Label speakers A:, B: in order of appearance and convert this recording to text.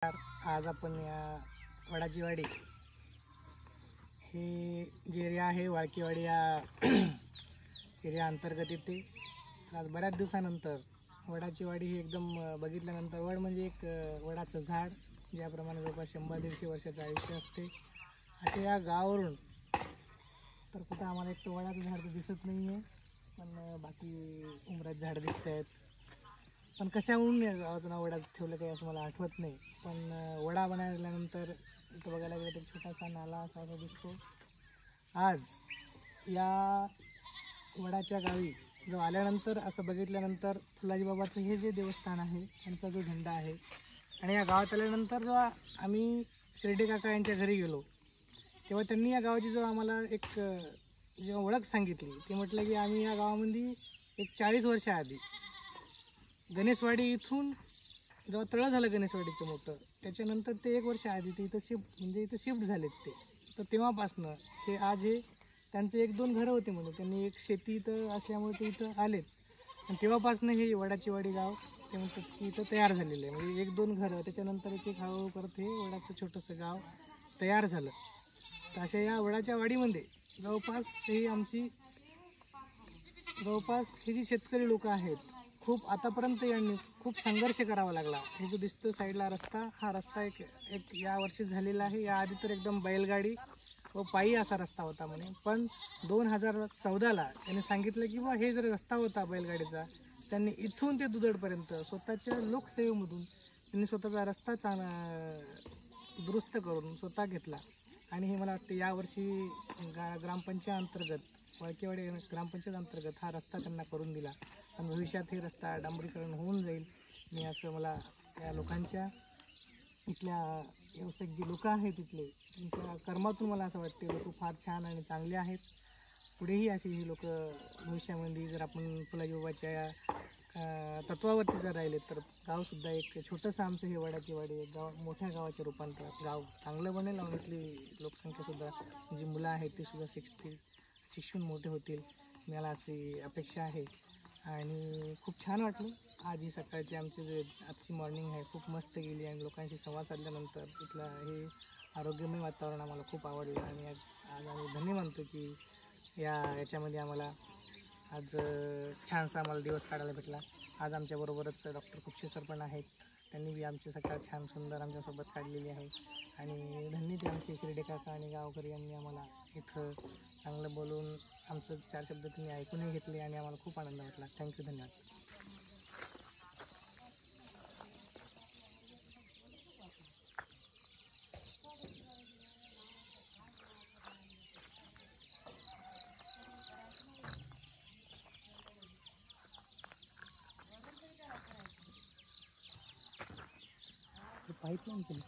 A: आज आपण या वडाची वाडी हे जे एरिया आहे वाळकीवाडी या एरिया अंतर्गत येते. तर आज बऱ्याच दिवसानंतर वडाची वाडी ही एकदम बघितल्यानंतर वड म्हणजे एक वडाचं झाड ज्याप्रमाणे जवळपास 100-150 वर्षाचं आयुष्य असते असे या गावावरून तर कुठं आम्हाला एक वडाचं झाड तर दिसत नाही आहे, पण बाकी उमरात झाडं दिसत आहेत. पण कशाहून या गावाचं नाव वडा ठेवलं काही असं मला आठवत नाही. पण वडा बनवल्यानंतर इथं बघायला गेलं तर छोटासा नाला असा दिसतो. आज या वडाच्या गावी जो आल्यानंतर असं बघितल्यानंतर फुलाजी बाबाचं हे जे देवस्थान आहे त्यांचा जो झेंडा आहे आणि या गावात आल्यानंतर जेव्हा आम्ही शिर्डी काका यांच्या घरी गेलो तेव्हा त्यांनी या गावाची जो आम्हाला एक जेव्हा ओळख सांगितली ते म्हटलं की आम्ही या गावामध्ये एक 40 वर्षाआधी गणेशवाडी इथून जेव्हा तळं झालं गणेशवाडीचं मोठं त्याच्यानंतर ते 1 वर्ष आधी ते इथं शिफ्ट झालेत ते. तर तेव्हापासनं हे आज हे त्यांचे 1-2 घरं होते म्हणून त्यांनी एक शेती इथं असल्यामुळे ते इथं आलेत आणि तेव्हापासनं हे वडाची वाडी गाव ते म्हणतात की इथं तयार झालेलं आहे. म्हणजे 1-2 घरं त्याच्यानंतर एक हळूहळू करत हे वडाचं छोटंसं गाव तयार झालं. तर अशा या वडाच्या वाडीमध्ये जवळपास ही जी शेतकरी लोक आहेत खूप आतापर्यंत यांनी खूप संघर्ष करावा लागला. हे जो दिसतो साईडला रस्ता हा रस्ता एक या वर्षी झालेला आहे. या आधी तर एकदम बैलगाडी व पायी असा रस्ता होता म्हणे, पण 2014ला त्यांनी सांगितलं की बा हे जर रस्ता होता बैलगाडीचा त्यांनी इथून ते दुधडपर्यंत स्वतःच्या लोकसेवेमधून त्यांनी स्वतःचा रस्ता दुरुस्त करून स्वतः घेतला. आणि हे मला वाटतं यावर्षी ग्रामपंचायत अंतर्गत वाळकीवाडी ग्रामपंचायत अंतर्गत हा रस्ता त्यांना करून दिला. पण भविष्यात हे रस्ता डांबरीकरण होऊन जाईल. मी असं मला या लोकांच्या इथल्या व्यावसायिक जी लोकं आहेत तिथले त्यांच्या कर्मातून मला असं वाटते लोक फार छान आणि चांगले आहेत. पुढेही अशी ही लोक भविष्यामध्ये जर आपण फुलाजी बाबाच्या तत्वावरती जर राहिले तर गावसुद्धा एक छोटंसं आमचं हे वडाची वाडी एक गाव मोठ्या गावाच्या रूपांतरात गाव चांगलं बनेल आणि इथली लोकसंख्यासुद्धा जी मुलं आहेत ती सुद्धा शिक्षून मोठे होतील. मला अशी अपेक्षा आहे. आणि खूप छान वाटलं आज ही सकाळची आजची मॉर्निंग आहे खूप मस्त गेली आणि लोकांशी संवाद साधल्यानंतर इथलं हे आरोग्यमय वातावरण आम्हाला खूप आवडलं. आणि आज आम्ही धन्य मानतो की याच्यामध्ये आम्हाला आज छानसा आम्हाला दिवस काढायला भेटला. आज आमच्याबरोबरच डॉक्टर खुपशे सर पण आहेत. त्यांनी बी आमची सकाळ छान सुंदर आमच्यासोबत काढलेली आहे. आणि धन्य ते आमचे शिर्डी काका आणि गावकरी यांनी आम्हाला इथं चांगलं बोलून आमचं 4 शब्द तुम्ही ऐकूनही घेतले आणि आम्हाला खूप आनंद वाटला. थँक्यू, धन्यवाद. पाईपलाईन केली.